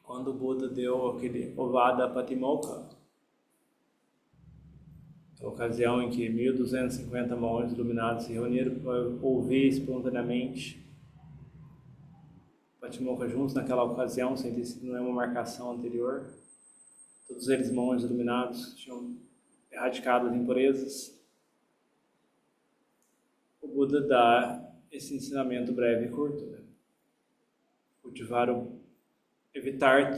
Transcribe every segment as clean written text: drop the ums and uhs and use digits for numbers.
quando o Buda deu aquele Ovada Patimokkha, a ocasião em que 1.250 monges iluminados se reuniram para ouvir espontaneamente Patimokkha juntos naquela ocasião, sem ter sido nenhuma marcação anterior. Todos eles monges iluminados tinham erradicado as impurezas. O Buda dá esse ensinamento breve e curto, né? Evitar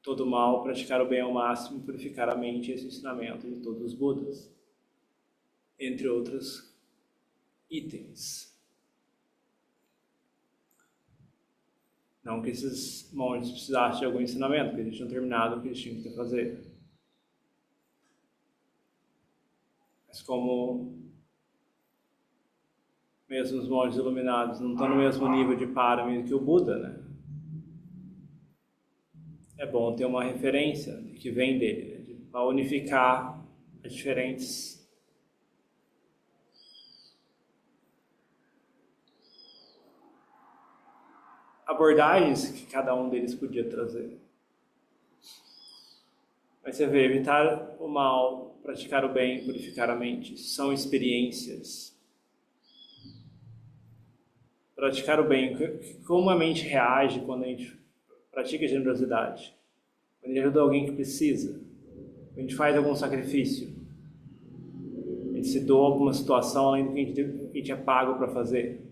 todo o mal, praticar o bem ao máximo, purificar a mente, esse ensinamento de todos os Budas, entre outros itens. Não que esses monges precisassem de algum ensinamento, porque eles tinham terminado o que eles tinham que fazer. Mas como mesmo os monges iluminados não estão no mesmo nível de parâmetro que o Buda, né? É bom ter uma referência que vem dele, né? Para unificar as diferentes abordagens que cada um deles podia trazer. Mas você vê, evitar o mal, praticar o bem, purificar a mente, são experiências. Praticar o bem, como a mente reage quando a gente pratica generosidade, quando a gente ajuda alguém que precisa, quando a gente faz algum sacrifício, a gente se doa alguma situação além do que a gente é pago para fazer.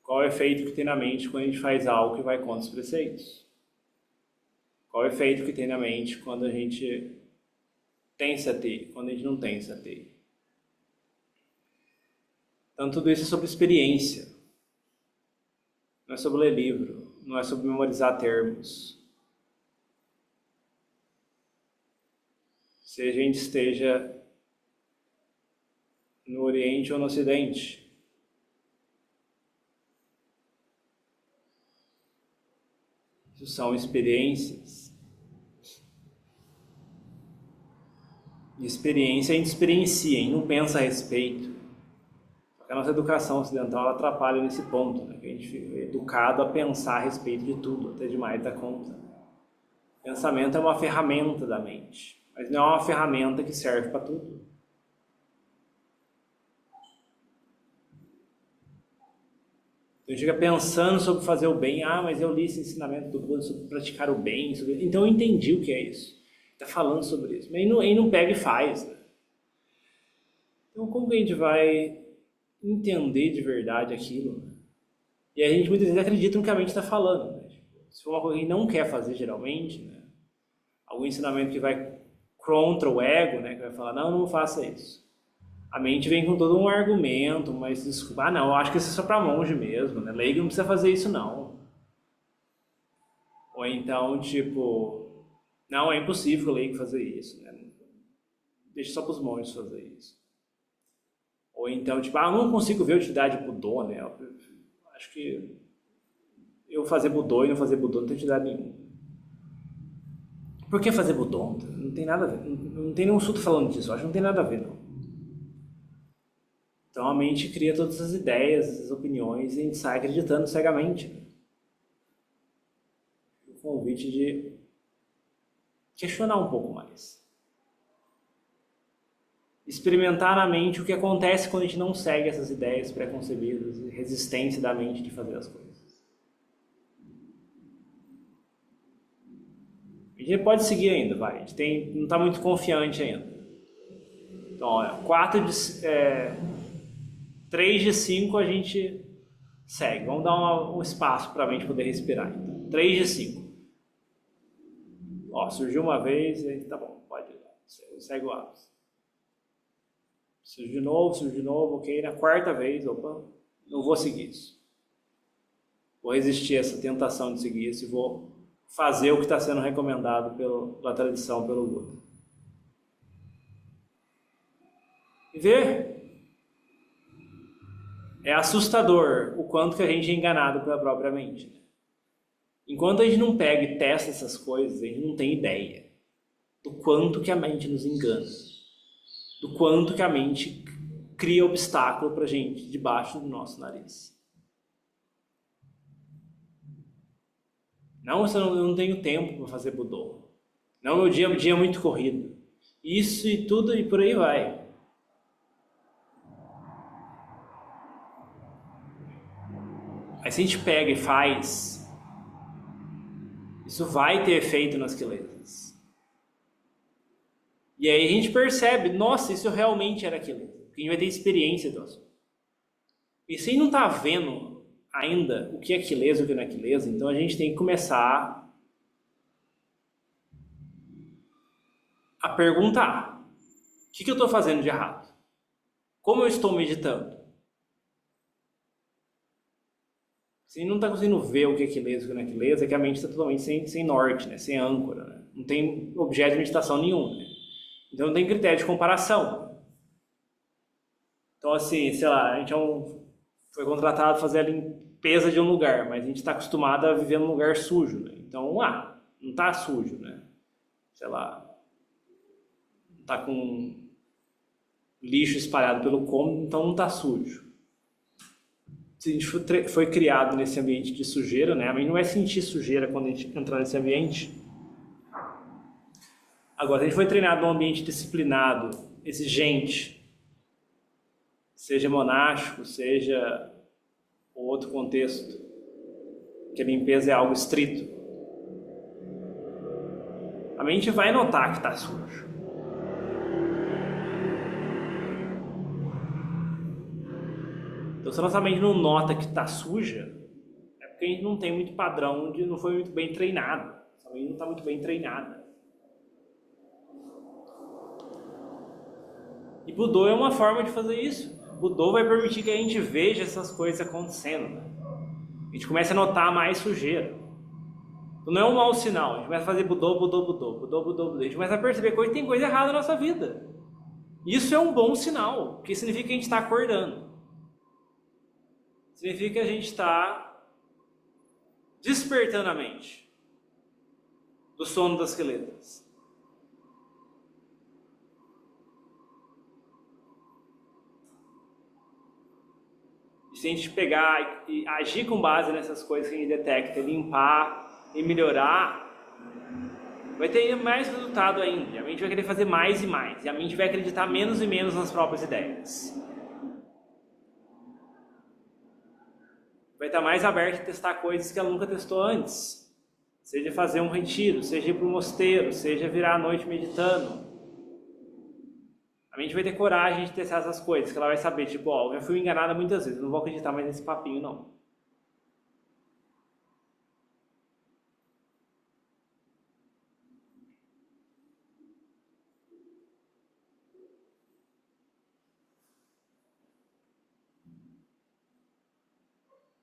Qual é o efeito que tem na mente quando a gente faz algo que vai contra os preceitos? Qual é o efeito que tem na mente quando a gente tem sati, quando a gente não tem sati? Então tudo isso é sobre experiência. Não é sobre ler livro, não é sobre memorizar termos. Se a gente esteja no Oriente ou no Ocidente, isso são experiências. E experiência a gente experiencia, a gente não pensa a respeito. Só que a nossa educação ocidental ela atrapalha nesse ponto, né? Que a gente fica educado a pensar a respeito de tudo, até demais da conta. Pensamento é uma ferramenta da mente, mas não é uma ferramenta que serve para tudo. Então a gente fica pensando sobre fazer o bem. Ah, mas eu li esse ensinamento do Buda sobre praticar o bem. Então eu entendi o que é isso. Está falando sobre isso. Mas ele não pega e faz, né? Então como que a gente vai entender de verdade aquilo? Né? E a gente muitas vezes acredita no que a mente está falando. Né? Se for uma coisa que a gente não quer fazer geralmente, né? Algum ensinamento que vai contra o ego, né? Que vai falar, não faça isso. A mente vem com todo um argumento, mas desculpa, não, eu acho que isso é só para monge mesmo, né? Leigo não precisa fazer isso não. Ou então, tipo, não, é impossível o leigo fazer isso, né? Deixa só para os monges fazer isso. Ou então, tipo, eu não consigo ver a utilidade de Budô, né? Eu acho que eu fazer Budô e não fazer Budô não tem utilidade nenhuma. Por que fazer Budô? Não tem nada a ver, não tem nenhum suto falando disso, eu acho que não tem nada a ver não. Então a mente cria todas as ideias, as opiniões e a gente sai acreditando cegamente. O convite de questionar um pouco mais. Experimentar na mente o que acontece quando a gente não segue essas ideias pré-concebidas e resistência da mente de fazer as coisas. A gente pode seguir ainda, vai. A gente não está muito confiante ainda. Então, olha, 3 de 5 a gente segue. Vamos dar um espaço para a mente poder respirar. Então, 3 de 5. Ó, surgiu uma vez, aí tá bom, pode ir. Segue o hábito. Surgiu de novo, ok. Na 4ª vez, opa, não vou seguir isso. Vou resistir a essa tentação de seguir isso e vou fazer o que está sendo recomendado pela tradição, pelo Buda. E ver. É assustador o quanto que a gente é enganado pela própria mente. Enquanto a gente não pega e testa essas coisas, a gente não tem ideia do quanto que a mente nos engana. Do quanto que a mente cria obstáculo para a gente debaixo do nosso nariz. Não, eu não tenho tempo para fazer Budô. Não, meu dia é muito corrido. Isso e tudo e por aí vai. Aí se a gente pega e faz, isso vai ter efeito nas quelezas. E aí a gente percebe, nossa, isso realmente era queleza. Porque a gente vai ter experiência do assunto. E se a gente não está vendo ainda o que é queleza e o que não é queleza, então a gente tem que começar a perguntar: o que eu estou fazendo de errado? Como eu estou meditando? Se não está conseguindo ver o que é queleza e o que não é queleza, é que a mente está totalmente sem norte, né? Sem âncora. Né? Não tem objeto de meditação nenhum. Né? Então não tem critério de comparação. Então assim, sei lá, a gente foi contratado para fazer a limpeza de um lugar, mas a gente está acostumado a viver num lugar sujo. Né? Então, não está sujo, né? Sei lá, não está com lixo espalhado pelo cômodo, então não está sujo. Se a gente foi criado nesse ambiente de sujeira, né? A gente não vai sentir sujeira quando a gente entrar nesse ambiente. Agora, se a gente foi treinado num ambiente disciplinado, exigente, seja monástico, seja outro contexto, que a limpeza é algo estrito, a mente vai notar que está sujo. Então, se a nossa mente não nota que está suja, é porque a gente não tem muito padrão, não foi muito bem treinado. A mente não está muito bem treinada. E Budô é uma forma de fazer isso. Budô vai permitir que a gente veja essas coisas acontecendo. Né? A gente começa a notar mais sujeira. Então não é um mau sinal. A gente começa a fazer Budô, Budô, Budô, Budô, Budô, Budô. A gente começa a perceber que tem coisa errada na nossa vida. Isso é um bom sinal, porque significa que a gente está acordando. Significa que a gente está despertando a mente do sono das quelezas. E se a gente pegar e agir com base nessas coisas que a gente detecta, limpar e melhorar, vai ter mais resultado ainda. E a mente vai querer fazer mais e mais. E a mente vai acreditar menos e menos nas próprias ideias. Vai estar mais aberta a testar coisas que ela nunca testou antes. Seja fazer um retiro, seja ir para um mosteiro, seja virar a noite meditando. A mente vai ter coragem de testar essas coisas, que ela vai saber, tipo, eu já fui enganada muitas vezes, não vou acreditar mais nesse papinho, não.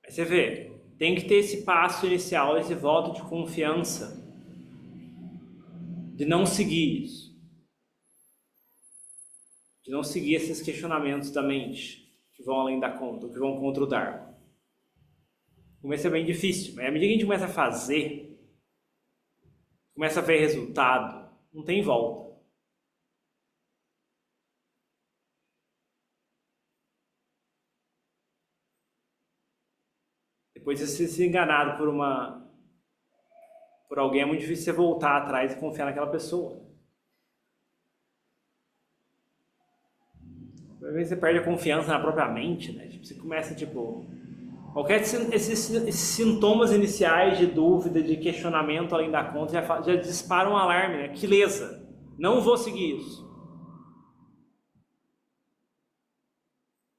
Aí você vê, tem que ter esse passo inicial, esse voto de confiança, de não seguir isso, de não seguir esses questionamentos da mente, que vão além da conta, que vão contra o Dharma. Começa bem difícil, mas à medida que a gente começa a fazer, começa a ver resultado, não tem volta. Depois de você ser enganado por alguém, é muito difícil você voltar atrás e confiar naquela pessoa. Às vezes você perde a confiança na própria mente, né? Tipo, você começa, qualquer esses sintomas iniciais de dúvida, de questionamento além da conta, já disparam um alarme, né? Queleza, não vou seguir isso.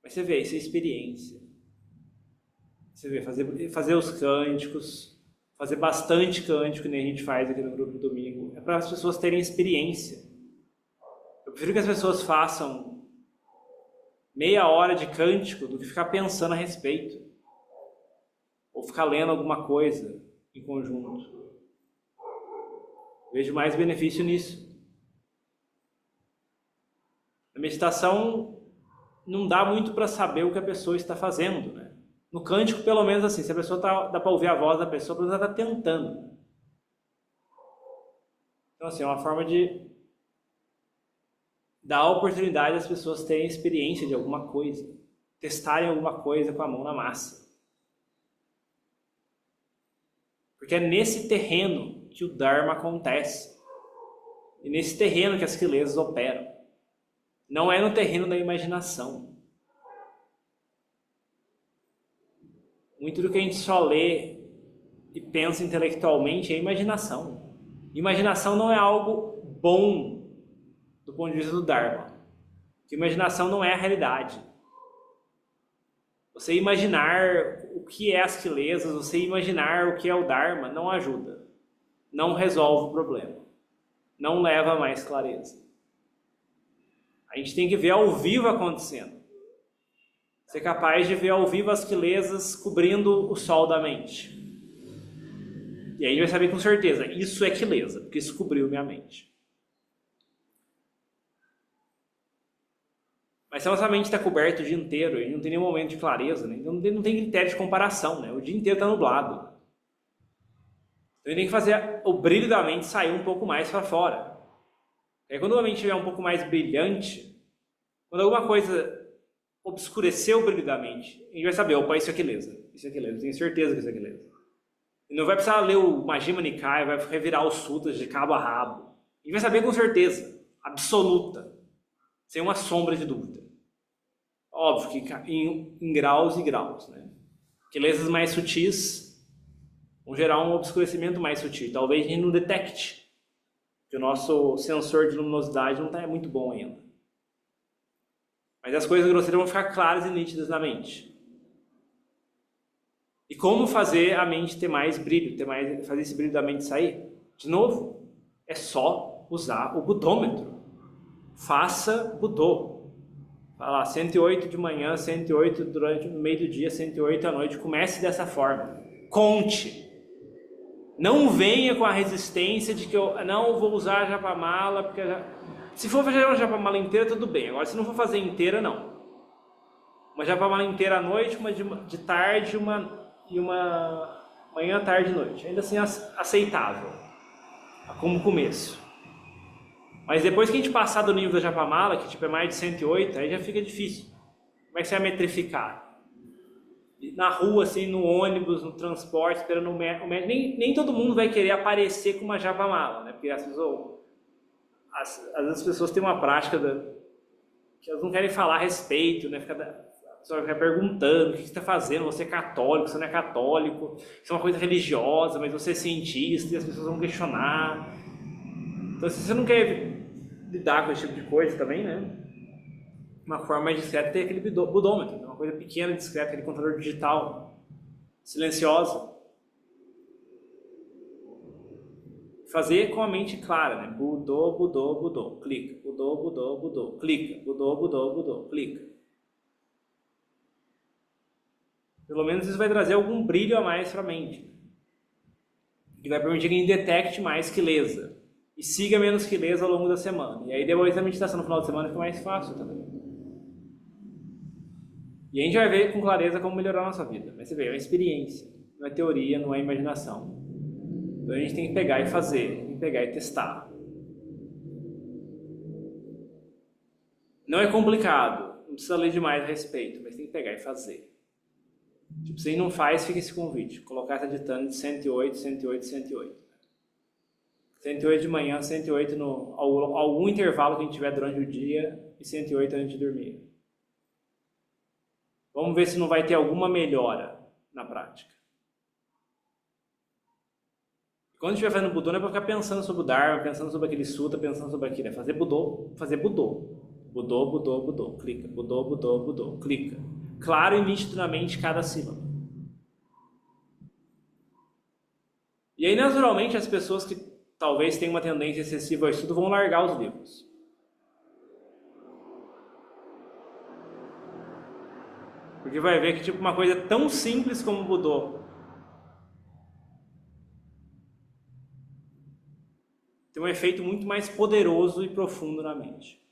Mas você vê, isso é experiência. Você vê, fazer os cânticos, fazer bastante cântico, que nem a gente faz aqui no grupo do domingo, é para as pessoas terem experiência. Eu prefiro que as pessoas façam meia hora de cântico do que ficar pensando a respeito. Ou ficar lendo alguma coisa em conjunto. Vejo mais benefício nisso. A meditação não dá muito para saber o que a pessoa está fazendo, né? No cântico, pelo menos assim, se a pessoa dá para ouvir a voz da pessoa, ela está tentando. Então assim, é uma forma de dá a oportunidade das pessoas terem experiência de alguma coisa, testarem alguma coisa com a mão na massa. Porque é nesse terreno que o Dharma acontece. E nesse terreno que as quilesas operam. Não é no terreno da imaginação. Muito do que a gente só lê e pensa intelectualmente é imaginação. Imaginação não é algo bom do ponto de vista do Dharma. Porque imaginação não é a realidade. Você imaginar o que é as quilesas, você imaginar o que é o Dharma, não ajuda. Não resolve o problema. Não leva a mais clareza. A gente tem que ver ao vivo acontecendo. Ser capaz de ver ao vivo as quilesas cobrindo o sol da mente. E aí vai saber com certeza, isso é quilesa, porque isso cobriu minha mente. Mas se a nossa mente está coberta o dia inteiro e não tem nenhum momento de clareza, né? Então não tem critério de comparação, né? O dia inteiro está nublado. Então tem que fazer o brilho da mente sair um pouco mais para fora. Aí quando a mente estiver um pouco mais brilhante, quando alguma coisa obscurecer o brilho da mente, a gente vai saber, opa, isso é quilesa, isso é quilesa, eu tenho certeza que isso é quilesa. E não vai precisar ler o Majjhima Nikaya, vai revirar os sutras de cabo a rabo. A gente vai saber com certeza, absoluta, sem uma sombra de dúvida. Óbvio que em graus e graus, né? Quilesas mais sutis vão gerar um obscurecimento mais sutil. Talvez a gente não detecte, porque o nosso sensor de luminosidade não está muito bom ainda. Mas as coisas grosseiras vão ficar claras e nítidas na mente. E como fazer a mente ter mais brilho, fazer esse brilho da mente sair? De novo, é só usar o budômetro. Faça budô. Vai lá, 108 de manhã, 108 durante o meio do dia, 108 à noite. Comece dessa forma. Conte. Não venha com a resistência de que eu não vou usar a japamala, porque se for fazer uma japamala inteira, tudo bem. Agora, se não for fazer inteira, não. Uma japamala inteira à noite, uma de tarde e uma manhã, tarde e noite. Ainda assim, aceitável. Como começo. Mas depois que a gente passar do nível da japamala, que tipo é mais de 108, aí já fica difícil. Como é que você vai metrificar? Na rua, assim, no ônibus, no transporte, esperando o médico. Nem todo mundo vai querer aparecer com uma japamala, né? Porque às vezes as pessoas têm uma prática que elas não querem falar a respeito, né? A pessoa fica perguntando o que você está fazendo, você é católico, você não é católico, isso é uma coisa religiosa, mas você é cientista e as pessoas vão questionar. Então, se você não quer lidar com esse tipo de coisa também, né? Uma forma mais discreta é ter aquele budômetro, uma coisa pequena, discreta, aquele contador digital, silenciosa. Fazer com a mente clara, né? Budô, budô, budô, clica. Budô, budô, budô, clica. Budô, budô, budô, clica. Pelo menos isso vai trazer algum brilho a mais para a mente. E vai permitir que a gente detecte mais quilesa. E siga menos quilesa ao longo da semana. E aí depois da meditação no final de semana fica mais fácil também. E a gente vai ver com clareza como melhorar a nossa vida. Mas você vê, é uma experiência, não é teoria, não é imaginação. Então a gente tem que pegar e fazer, tem que pegar e testar. Não é complicado, não precisa ler demais a respeito, mas tem que pegar e fazer. Tipo, se não faz, fica esse convite. Colocar essa ditando de 108, 108, 108. 108 de manhã, 108 no algum intervalo que a gente tiver durante o dia e 108 antes de dormir. Vamos ver se não vai ter alguma melhora na prática. Quando estiver fazendo budô, não é para ficar pensando sobre o Dharma, pensando sobre aquele sutra, pensando sobre aquilo. É fazer budô, fazer budô. Budô, budô, budô, clica. Budô, budô, budô, clica. Claro e nítido na mente cada sílaba. E aí, naturalmente, as pessoas que talvez tenham uma tendência excessiva ao estudo vão largar os livros. Porque vai ver que tipo uma coisa tão simples como o budô tem um efeito muito mais poderoso e profundo na mente.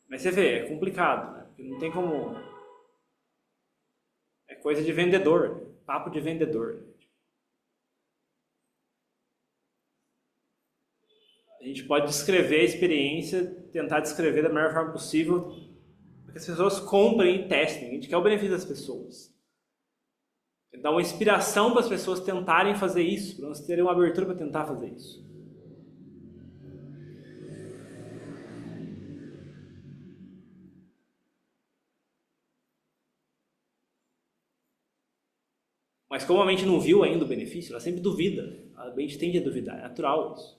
Mas você vê, é complicado, né? Porque não tem como... É coisa de vendedor. papo de vendedor. Né? A gente pode descrever a experiência, tentar descrever da melhor forma possível, para que as pessoas comprem e testem. A gente quer o benefício das pessoas. Dar uma inspiração para as pessoas tentarem fazer isso, para nós terem uma abertura para tentar fazer isso. Mas como a mente não viu ainda o benefício, ela sempre duvida. A mente tende a duvidar, é natural isso.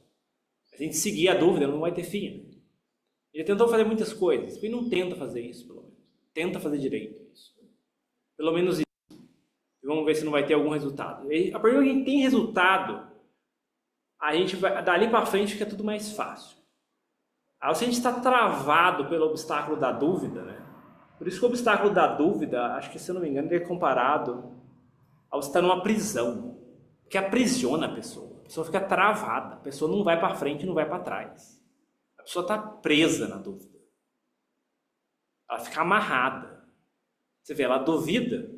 Se a gente seguir a dúvida, ela não vai ter fim. Ele tentou fazer muitas coisas, ele não tenta fazer isso, pelo menos. Tenta fazer direito isso. Pelo menos isso. E vamos ver se não vai ter algum resultado. E a partir do que a gente tem resultado, a gente vai, dali para frente fica tudo mais fácil. Aí se a gente está travado pelo obstáculo da dúvida, né? Por isso que o obstáculo da dúvida, acho que se eu não me engano, ele é comparado ao estar numa prisão, que aprisiona a pessoa. A pessoa fica travada, a pessoa não vai para frente, não vai para trás. A pessoa está presa na dúvida. Ela fica amarrada. Você vê, ela duvida.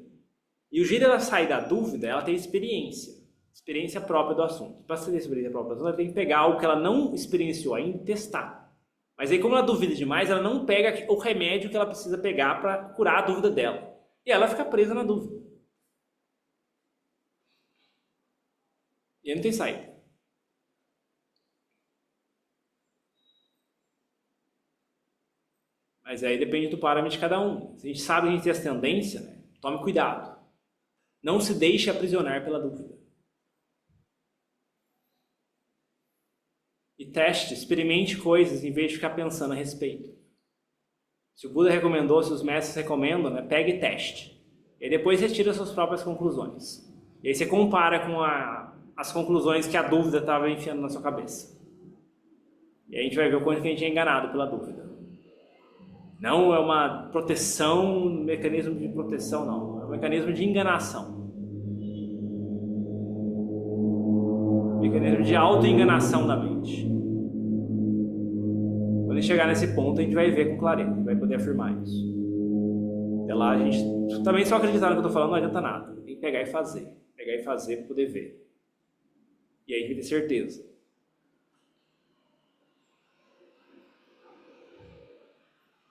E o jeito dela sair da dúvida, ela tem experiência própria do assunto. Para ter experiência própria do assunto, ela tem que pegar algo que ela não experienciou ainda e testar. Mas aí, como ela duvida demais, ela não pega o remédio que ela precisa pegar para curar a dúvida dela. E ela fica presa na dúvida. E aí não tem saída. Mas aí depende do parâmetro de cada um. Se a gente sabe que a gente tem essa tendência, né? Tome cuidado. Não se deixe aprisionar pela dúvida. E teste, experimente coisas em vez de ficar pensando a respeito. Se o Buda recomendou, se os mestres recomendam, né? Pegue e teste. E depois retira suas próprias conclusões. E aí você compara com as conclusões que a dúvida estava enfiando na sua cabeça. E aí a gente vai ver o quanto que a gente é enganado pela dúvida. Não é uma proteção, um mecanismo de proteção, não. É um mecanismo de enganação. Mecanismo de auto-enganação da mente. Quando a gente chegar nesse ponto, a gente vai ver com clareza, vai poder afirmar isso. Até lá, a gente também só acreditar no que eu estou falando não adianta nada. Tem que pegar e fazer. Pegar e fazer para poder ver. E aí a gente vai ter certeza.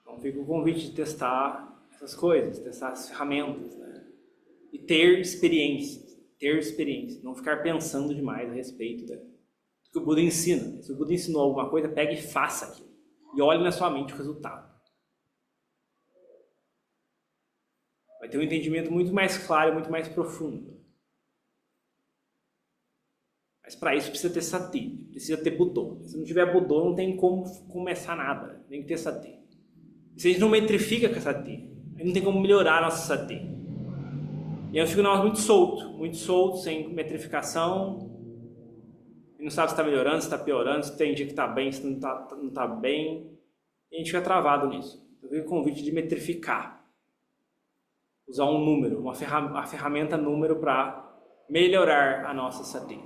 Então fica o convite de testar essas coisas, testar as ferramentas, né? E ter experiências. Ter experiência. Não ficar pensando demais a respeito do que o Buda ensina. Se o Buda ensinou alguma coisa, pegue e faça aquilo. E olhe na sua mente o resultado. Vai ter um entendimento muito mais claro e muito mais profundo. Mas para isso precisa ter sati, precisa ter budô. Se não tiver budô, não tem como começar nada. Tem que ter sati. Se a gente não metrifica com a sati, aí não tem como melhorar a nossa sati. E aí fica muito solto, sem metrificação. E não sabe se está melhorando, se está piorando, se tem dia que está bem, se não está bem. E a gente fica travado nisso. Então fica o convite de metrificar. Usar um número, a ferramenta número para melhorar a nossa sati.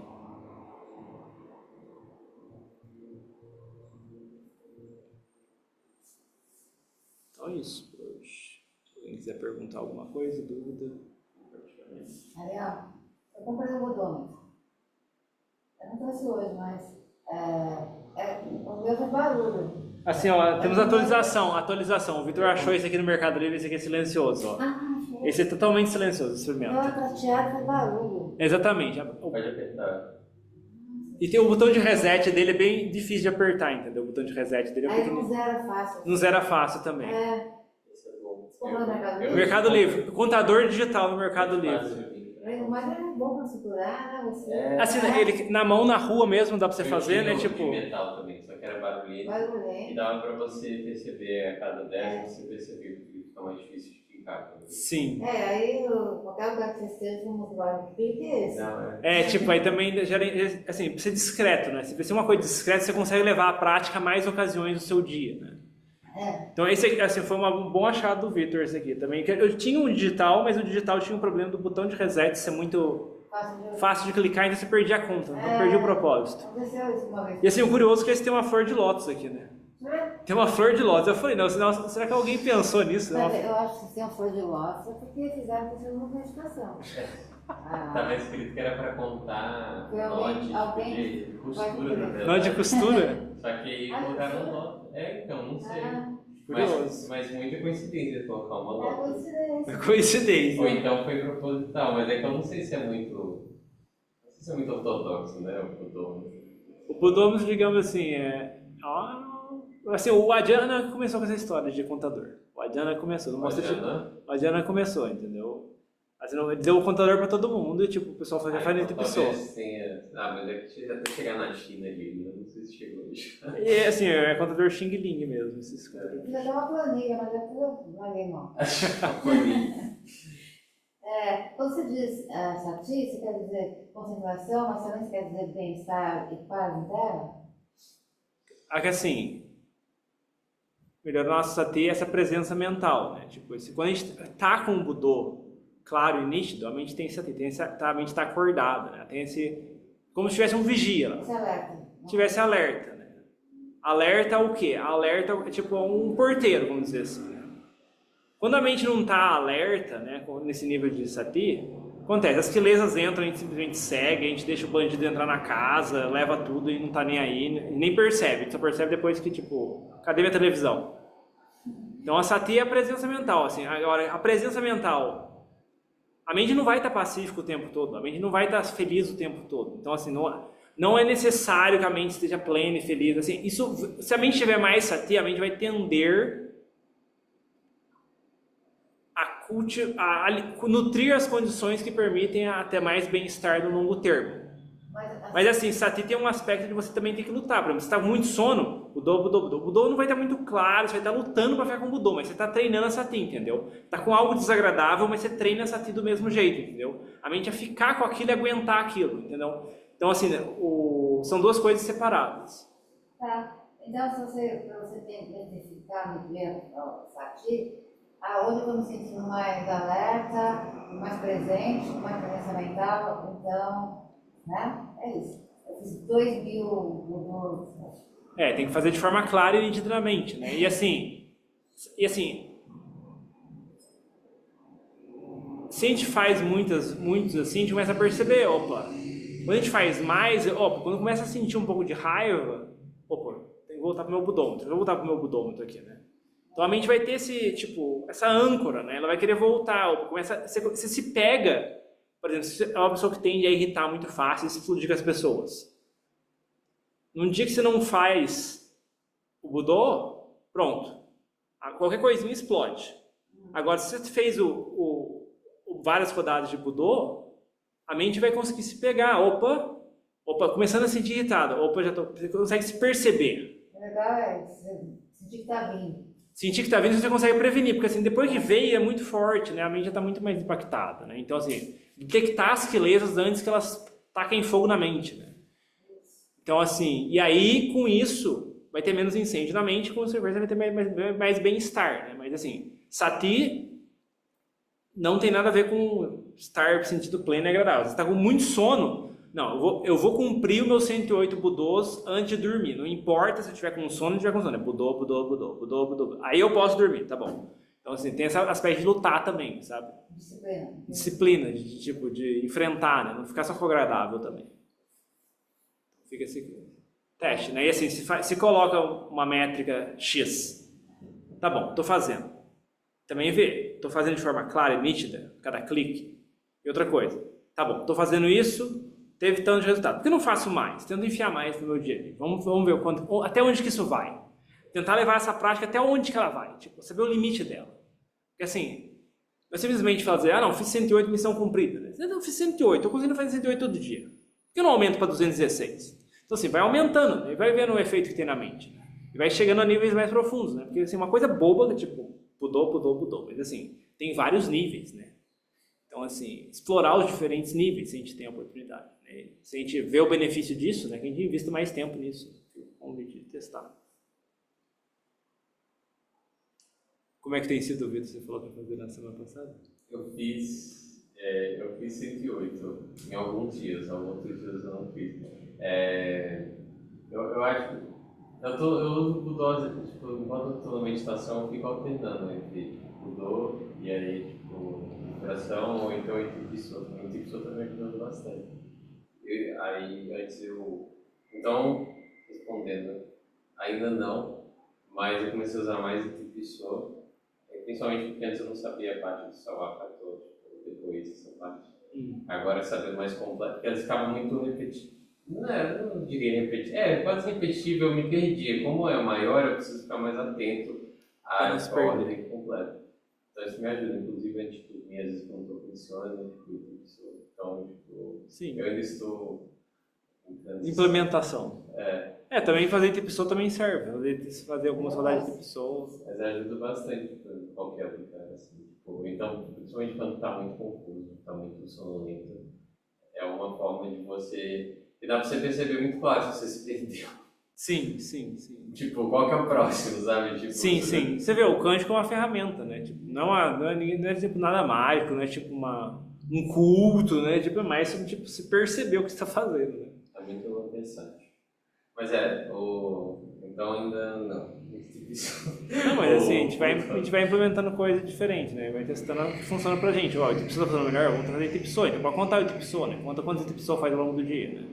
Então é isso por hoje. Se alguém quiser perguntar alguma coisa, dúvida, Ariel, eu comprei um odômetro. Eu não trouxe hoje, mas o meu faz barulho. Assim, ó, temos atualização. O Vitor achou esse aqui no Mercado Livre, esse aqui é silencioso, ó. Achei. Esse é totalmente silencioso, experimenta. Meu prateado faz barulho. Exatamente. Pode apertar. E tem o botão de reset dele, é bem difícil de apertar, entendeu? O botão de reset dele é Aí não pequenininho. zera fácil. Não zera fácil também. Esse é bom. Você comprou no Mercado Livre? Mercado Livre, contador digital no Mercado Livre. Mas é bom pra segurar, né? Você... Assim, ele, na mão, na rua mesmo, dá pra você fazer, né? De Tipo... metal também, só que era barulhento. E Barulhento. dava pra você perceber a cada 10, você percebia que fica mais difícil de ficar. Sim. Aí qualquer lugar que você esteja, vamos lá, que fique esse. Não, Tipo, aí também, assim, pra ser discreto, né? Se você é uma coisa discreta, você consegue levar à prática mais ocasiões do seu dia, né? Então esse aqui, assim, foi um bom achado do Vitor, esse aqui também. Eu tinha um digital, mas o digital tinha um problema do botão de reset ser muito fácil de clicar, então você perdia a conta, então perdia o propósito. Aconteceu isso uma vez. E assim, o curioso é que esse tem uma flor de lótus aqui, né? Tem uma flor de lótus. Eu falei, não, será que alguém pensou nisso? Eu acho que se tem uma flor de lótus é porque fizeram com essa movimentação. Tava escrito que era pra contar Foi note alguém de costura, na Nó verdade. de costura? Só que aí colocaram nota. Então, não sei. Curioso. Mas muita coincidência colocar uma É nota. coincidência. Coincidência. Ou então foi proposital, mas é que eu não sei se é muito. Não sei se é muito ortodoxo, né? O Budô. O Budômetro, digamos assim, assim, o Adriana começou com essa história de contador. O Adriana começou, não mostra o Adriana começou, entendeu? Assim, ele deu o contador pra todo mundo e tipo, o pessoal já faz entre pessoas. Mas é que até chegar na China ali, né? Não sei se chegou hoje. E assim, é contador Xing Ling mesmo, esses contadores. Ainda tem uma planilha, mas é tudo não é não. Quando você diz sati, você quer dizer concentração, mas também você quer dizer bem-estar e paz interna? Aqui assim, melhor nosso sati é essa presença mental, né? Tipo, quando a gente tá com o Budô claro e nítido, a mente tem sati, a mente está acordada, né? Tem esse, como se tivesse um vigia lá. Esse alerta. Tivesse alerta, né? Alerta o quê? Alerta é tipo um porteiro, vamos dizer assim, né? Quando a mente não está alerta, né, nesse nível de sati, acontece, as quilesas entram, a gente simplesmente segue, a gente deixa o bandido entrar na casa, leva tudo e não tá nem aí, nem percebe, a gente só percebe depois que, tipo, cadê minha televisão? Então a sati é a presença mental, assim, agora, a presença mental, a mente não vai estar pacífica o tempo todo, a mente não vai estar feliz o tempo todo, então assim, não é necessário que a mente esteja plena e feliz, assim, isso, se a mente tiver mais sati, a mente vai tender a nutrir as condições que permitem até mais bem-estar no longo termo. Mas assim, sati tem um aspecto de você também ter que lutar. Por exemplo, se está muito sono, o Budô não vai estar muito claro, você vai estar lutando para ficar com o Budô, mas você está treinando a sati, entendeu? Está com algo desagradável, mas você treina a sati do mesmo jeito, entendeu? A mente é ficar com aquilo e aguentar aquilo, entendeu? Então assim, são duas coisas separadas. Tá. Então, para você identificar no dia o sati, hoje eu estou me sentindo mais alerta, mais presente, com mais presença mental, então, né? É isso. Eu fiz 2.000 Budôs. Tem que fazer de forma clara e nitidamente, né? E assim, se a gente faz muitos assim, a gente começa a perceber, opa, quando a gente faz mais, quando começa a sentir um pouco de raiva, tem que voltar pro meu budômetro, eu vou voltar pro meu budômetro aqui, né? Então a mente vai ter essa âncora, né? Ela vai querer voltar, você se pega, por exemplo, se é uma pessoa que tende a irritar muito fácil e se explodir com as pessoas. Num dia que você não faz o Budô, pronto, qualquer coisinha explode. Agora, se você fez várias rodadas de Budô, a mente vai conseguir se pegar, começando a se sentir irritada, você consegue se perceber. O legal é sentir que está vindo. Sentir que está vindo, você consegue prevenir, porque assim, depois que veio é muito forte, né? A mente já está muito mais impactada, né? Então, assim, detectar as quilesas antes que elas taquem fogo na mente, né? Então, assim, e aí, com isso, vai ter menos incêndio na mente, com certeza vai ter mais bem-estar, né? Mas, assim, sati não tem nada a ver com estar sentido pleno e agradável. Você está com muito sono, não, eu vou cumprir os meus 108 Budôs antes de dormir. Não importa se eu tiver com sono ou não tiver com sono. É Budô, Budô, Budô, Budô, Budô. Aí eu posso dormir, tá bom. Então, assim, tem esse aspecto de lutar também, sabe? Disciplina, de enfrentar, né? Não ficar só com o agradável também. Fica esse teste, né? E assim, se coloca uma métrica X. Tá bom, tô fazendo. Também vê, tô fazendo de forma clara e nítida, cada clique. E outra coisa, tá bom, tô fazendo isso, teve tanto de resultado. Por que eu não faço mais? Tento enfiar mais no meu dia a dia. Vamos ver até onde que isso vai. Tentar levar essa prática até onde que ela vai. Tipo, saber o limite dela. Porque assim, eu simplesmente fazer, não, fiz 108, missão cumprida. Não, fiz 108, tô conseguindo fazer 108 todo dia. Por que eu não aumento para 216? Então assim, vai aumentando, e vai vendo o efeito que tem na mente. Né? E vai chegando a níveis mais profundos, né? Porque assim, uma coisa boba, tipo, Budô. Mas assim, tem vários níveis, né? Então assim, explorar os diferentes níveis, se a gente tem a oportunidade. Né? Se a gente vê o benefício disso, né? Que a gente invista mais tempo nisso. Vamos testar. Como é que tem sido, Vitor? Você falou que ia fazer na semana passada? Eu fiz 108 em alguns dias outros dias eu não fiz. Eu acho que eu uso Budô, tipo, enquanto eu estou na meditação, eu fico alternando entre Budô e aí, tipo, inspiração ou então entre tipo só tá me ajudando bastante. Aí antes eu. Então, respondendo, ainda não, mas eu comecei a usar mais o tipo principalmente porque antes eu não sabia a parte do salvar cartão, tipo, depois essa parte. Agora sabendo mais completo, porque eles ficavam muito repetitivos. Não, eu não diria repetitivo. Quase repetitivo, eu me perdia. Como é maior, eu preciso ficar mais atento à ordem completa. Então isso me ajuda, inclusive, a tipo, às vezes quando estou funcionando, então, tipo, Sim. eu ainda estou... Implementação. Também fazer tipo pessoa também serve. Fazer algumas rodadas de pessoa. Mas ajuda bastante tipo, qualquer aplicativo, assim. Tipo, então, principalmente quando está muito confuso, está muito sonolento, é uma forma de você... E dá pra você perceber muito claro se você se perdeu. Sim. Tipo, qual que é o próximo, sabe? Tipo, Sim. Você vê, o cântico é uma ferramenta, né? Tipo, não é tipo nada mágico, não é tipo um culto, né? Tipo, é mais sobre tipo, se perceber o que você está fazendo, né? É muito interessante. Mas então ainda não. Não, mas assim, a gente vai implementando coisa diferente, né? Vai testando o que funciona pra gente. Ó, o tipo tá fazendo melhor, vamos trazer tipo então pode contar o tipo né? Conta quantos tipo faz ao longo do dia, né?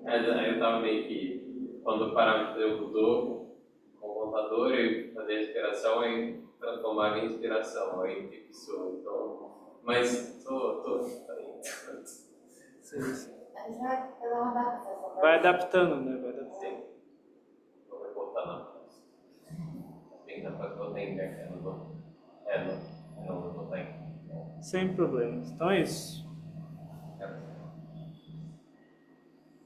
Aí eu tava meio que, quando eu parava de fazer o Rodolfo com o contador, eu fazia a inspiração e transformava em inspiração, aí tipo então, mas tô aí. A gente vai fazer uma adaptação. Vai adaptando, né? Vai adaptando. Sim. Não vai botar na próxima. Bem, dá pra botar em back, não vou botar em. Sem problemas. Então é isso.